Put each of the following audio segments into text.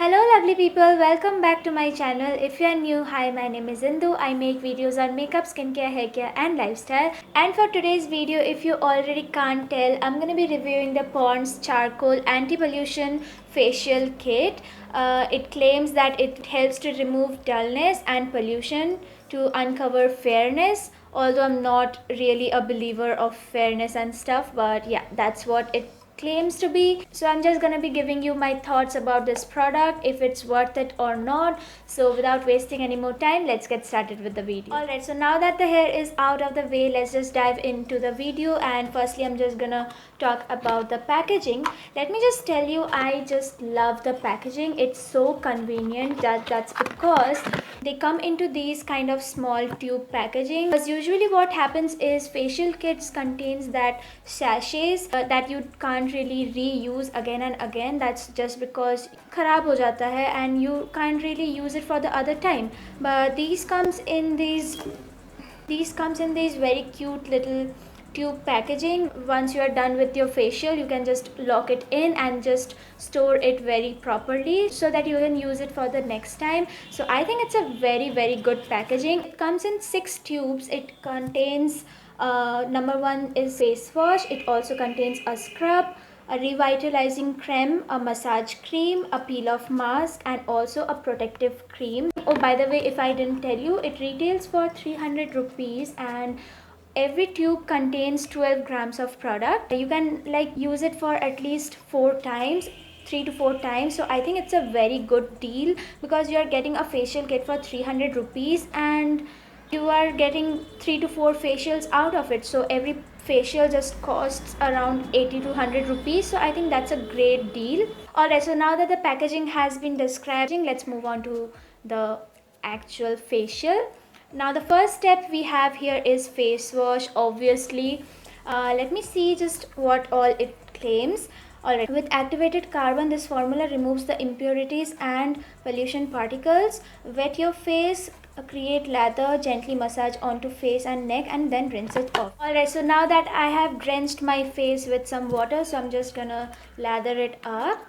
Hello lovely people, welcome back to my channel. If you are new, hi, my name is Indu. I make videos on makeup, skincare, hair care and lifestyle. And for today's video, if you already can't tell, I'm going to be reviewing the Pond's Charcoal Anti-Pollution Facial Kit. It claims that it helps to remove dullness and pollution to uncover fairness. Although I'm not really a believer of fairness and stuff, but yeah, that's what it claims to be. So I'm just gonna be giving you my thoughts about this product, if it's worth it or not. So without wasting any more time, let's get started with the video. Alright, so now that the hair is out of the way, let's just dive into the video. And firstly, I'm just gonna talk about the packaging. Let me just tell you, I just love the packaging. It's so convenient. That's because they come into these kind of small tube packaging, because usually what happens is facial kits contains that sachets that you can't really reuse again and again. That's just because kharab ho jata hai and you can't really use it for the other time. But these comes in these very cute little tube packaging. Once you are done with your facial, you can just lock it in and just store it very properly so that you can use it for the next time. So I think it's a very good packaging. It comes in 6 tubes. It contains number 1 is face wash. It also contains a scrub, a revitalizing creme, a massage cream, a peel off mask and also a protective cream. Oh, by the way, if I didn't tell you, it retails for 300 rupees and every tube contains 12 grams of product. You can use it for at least 4 times, 3 to 4 times. So I think it's a very good deal because you are getting a facial kit for 300 rupees and you are getting 3 to 4 facials out of it. So every facial just costs around 80 to 100 rupees. So I think that's a great deal. Alright, so now that the packaging has been described, let's move on to the actual facial. Now the first step we have here is face wash, obviously. Let me see just what all it claims. Alright, with activated carbon, this formula removes the impurities and pollution particles. Wet your face, create lather, gently massage onto face and neck and then rinse it off. Alright, so now that I have drenched my face with some water, so I'm just gonna lather it up.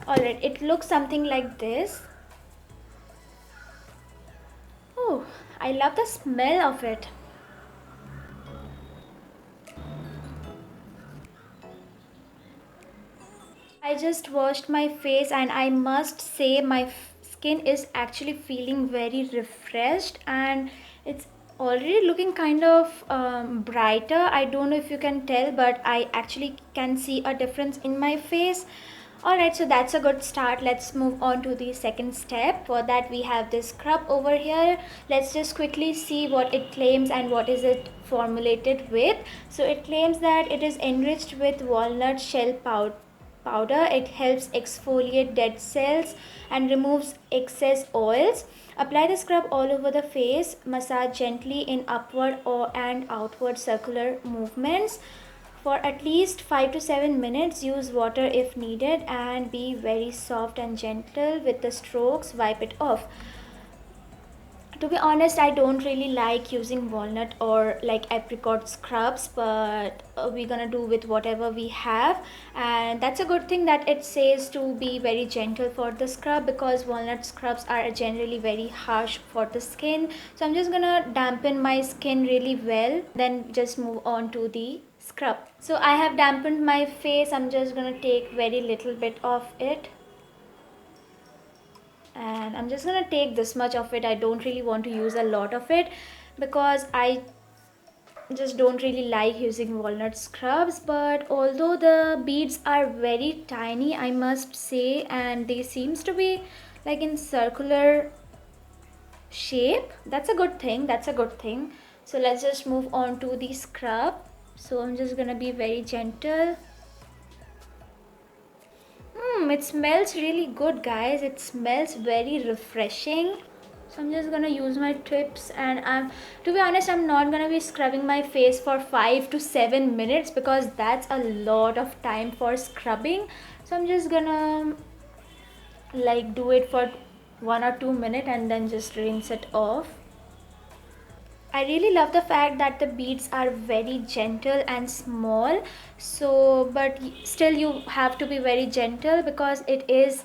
Alright, it looks something like this. Oh, I love the smell of it. I just washed my face and I must say my skin is actually feeling very refreshed and it's already looking kind of brighter. I don't know if you can tell, but I actually can see a difference in my face. Alright, so that's a good start. Let's move on to the second step. For that we have this scrub over here. Let's just quickly see what it claims and what is it formulated with. So it claims that it is enriched with walnut shell powder. It helps exfoliate dead cells and removes excess oils. Apply the scrub all over the face. Massage gently in upward and outward circular movements for at least 5 to 7 minutes. Use water if needed and be very soft and gentle with the strokes. Wipe it off. To be honest, I don't really like using walnut or apricot scrubs, but we're gonna do with whatever we have. And that's a good thing that it says to be very gentle for the scrub, because walnut scrubs are generally very harsh for the skin. So I'm just gonna dampen my skin really well, then just move on to the scrub. So I have dampened my face. I'm just gonna take very little bit of it and I'm just gonna take this much of it. I don't really want to use a lot of it because I just don't really like using walnut scrubs. But although the beads are very tiny, I must say, and they seems to be in circular shape, that's a good thing. So let's just move on to the scrub. So I'm just gonna be very gentle. It smells really good, guys. It smells very refreshing. So I'm just gonna use my tips, and to be honest, I'm not gonna be scrubbing my face for 5 to 7 minutes because that's a lot of time for scrubbing. So I'm just gonna do it for 1 or 2 minutes and then just rinse it off. I really love the fact that the beads are very gentle and small. So but still you have to be very gentle because it is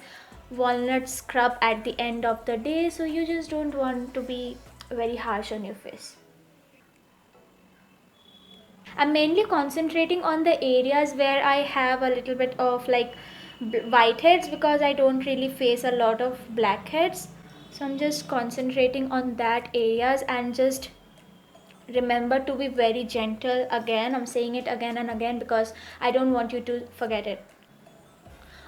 walnut scrub at the end of the day, so you just don't want to be very harsh on your face. I'm mainly concentrating on the areas where I have a little bit of like whiteheads, because I don't really face a lot of blackheads. So I'm just concentrating on that areas, and just remember to be very gentle. Again, I'm saying it again and again because I don't want you to forget it.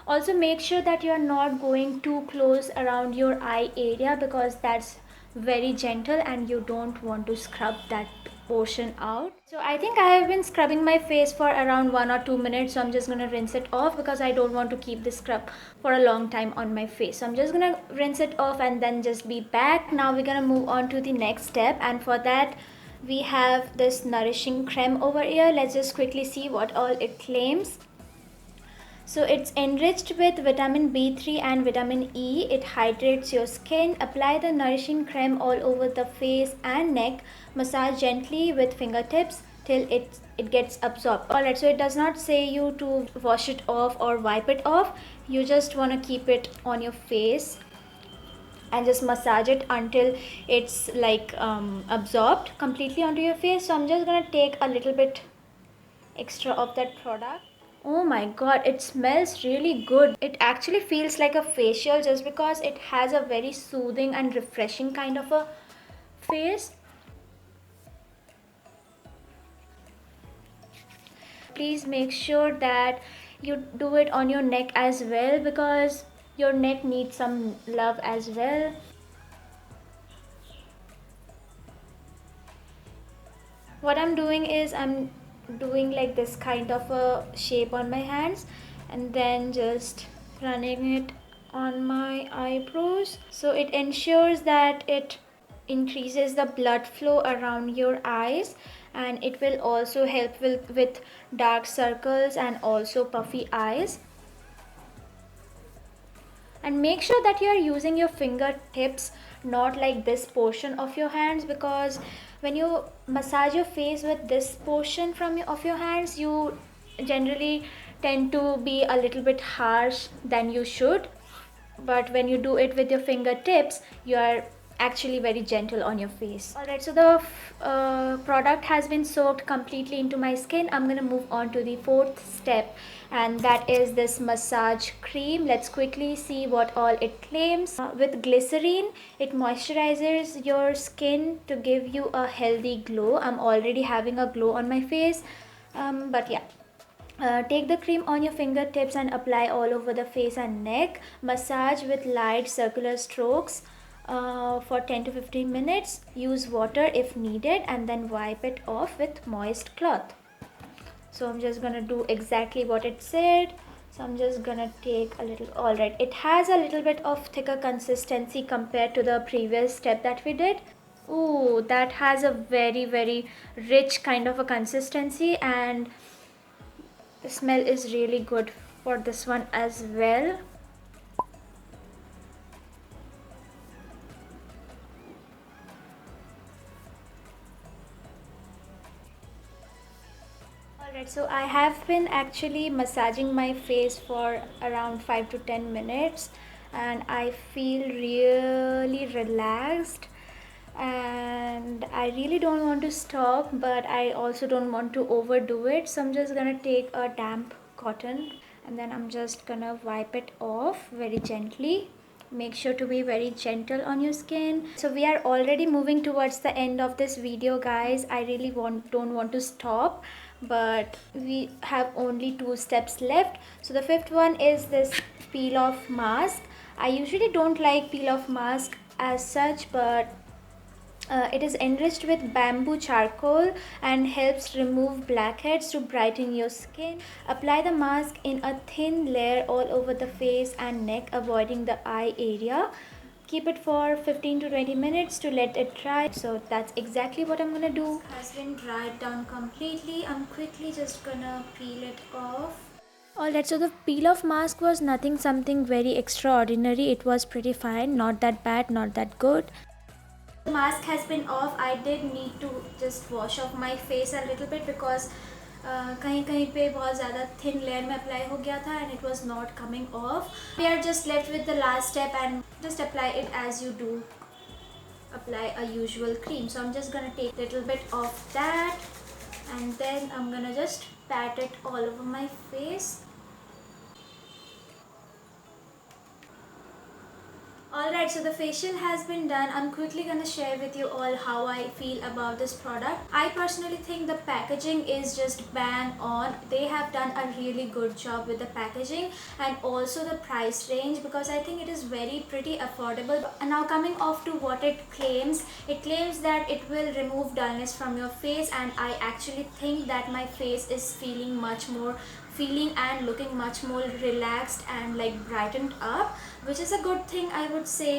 Also make sure that you are not going too close around your eye area, because that's very gentle and you don't want to scrub that portion out. So I think I have been scrubbing my face for around 1 or 2 minutes, so I'm just going to rinse it off because I don't want to keep this scrub for a long time on my face. So I'm just going to rinse it off and then just be back. Now we're going to move on to the next step, and for that we have this nourishing creme over here. Let's just quickly see what all it claims. So it's enriched with vitamin B3 and vitamin E. It hydrates your skin. Apply the nourishing creme all over the face and neck. Massage gently with fingertips till it gets absorbed. Alright, so it does not say you to wash it off or wipe it off. You just want to keep it on your face and just massage it until it's like absorbed completely onto your face. So I'm just gonna take a little bit extra of that product. Oh my god, it smells really good. It actually feels like a facial just because it has a very soothing and refreshing kind of a face. Please make sure that you do it on your neck as well, because your neck needs some love as well. What I'm doing is I'm doing like this kind of a shape on my hands and then just running it on my eyebrows, so it ensures that it increases the blood flow around your eyes, and it will also help with dark circles and also puffy eyes. And make sure that you are using your fingertips, not like this portion of your hands, because when you massage your face with this portion of your hands, you generally tend to be a little bit harsh than you should. But when you do it with your fingertips, you are actually very gentle on your face. Alright, so the product has been soaked completely into my skin. I'm gonna move on to the fourth step, and that is this massage cream. Let's quickly see what all it claims. With glycerine, it moisturizes your skin to give you a healthy glow. I'm already having a glow on my face, but yeah. Take the cream on your fingertips and apply all over the face and neck. Massage with light circular strokes for 10 to 15 minutes. Use water if needed and then wipe it off with moist cloth. So I'm just gonna do exactly what it said. So I'm just gonna take a little. Alright, it has a little bit of thicker consistency compared to the previous step that we did. Ooh, that has a very rich kind of a consistency, and the smell is really good for this one as well. Alright, so I have been actually massaging my face for around 5 to 10 minutes, and I feel really relaxed, and I really don't want to stop, but I also don't want to overdo it. So I'm just gonna take a damp cotton and then I'm just gonna wipe it off very gently. Make sure to be very gentle on your skin. So we are already moving towards the end of this video, guys. I really don't want to stop, but we have only 2 steps left. So the fifth one is this peel off mask. I usually don't like peel off mask as such, but it is enriched with bamboo charcoal and helps remove blackheads to brighten your skin. Apply the mask in a thin layer all over the face and neck, avoiding the eye area. Keep it for 15 to 20 minutes to let it dry. So that's exactly what I'm gonna do. It has been dried down completely. I'm quickly just gonna peel it off. Alright, so the peel off mask was something very extraordinary. It was pretty fine, not that bad, not that good. The mask has been off. I did need to just wash off my face a little bit because कहीं कहीं पे बहुत ज़्यादा thin layer में apply हो गया था and it was not coming off. We are just left with the last step and just apply it as you do apply a usual cream. So I'm just gonna take a little bit of that and then I'm gonna just pat it all over my face. Alright, so the facial has been done. I'm quickly gonna share with you all how I feel about this product. I personally think the packaging is just bang on. They have done a really good job with the packaging and also the price range, because I think it is very pretty affordable. And now coming off to what it claims that it will remove dullness from your face, and I actually think that my face is feeling and looking much more relaxed and like brightened up, which is a good thing, I would say.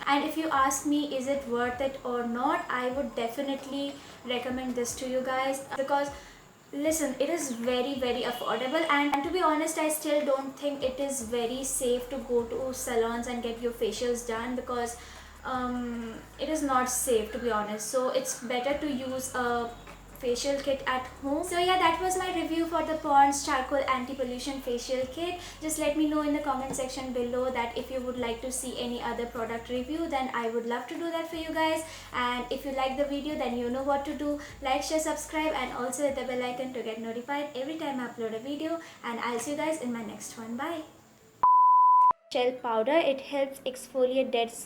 And if you ask me, is it worth it or not, I would definitely recommend this to you guys, because listen, it is very affordable. And to be honest, I still don't think it is very safe to go to salons and get your facials done, because it is not safe, to be honest. So it's better to use a facial kit at home. So yeah, that was my review for the Pond's charcoal anti-pollution facial kit. Just let me know in the comment section below that if you would like to see any other product review, then I would love to do that for you guys. And if you like the video, then you know what to do. Like, share, subscribe, and also hit the bell icon to get notified every time I upload a video. And I'll see you guys in my next one. Bye. Gel powder, it helps exfoliate dead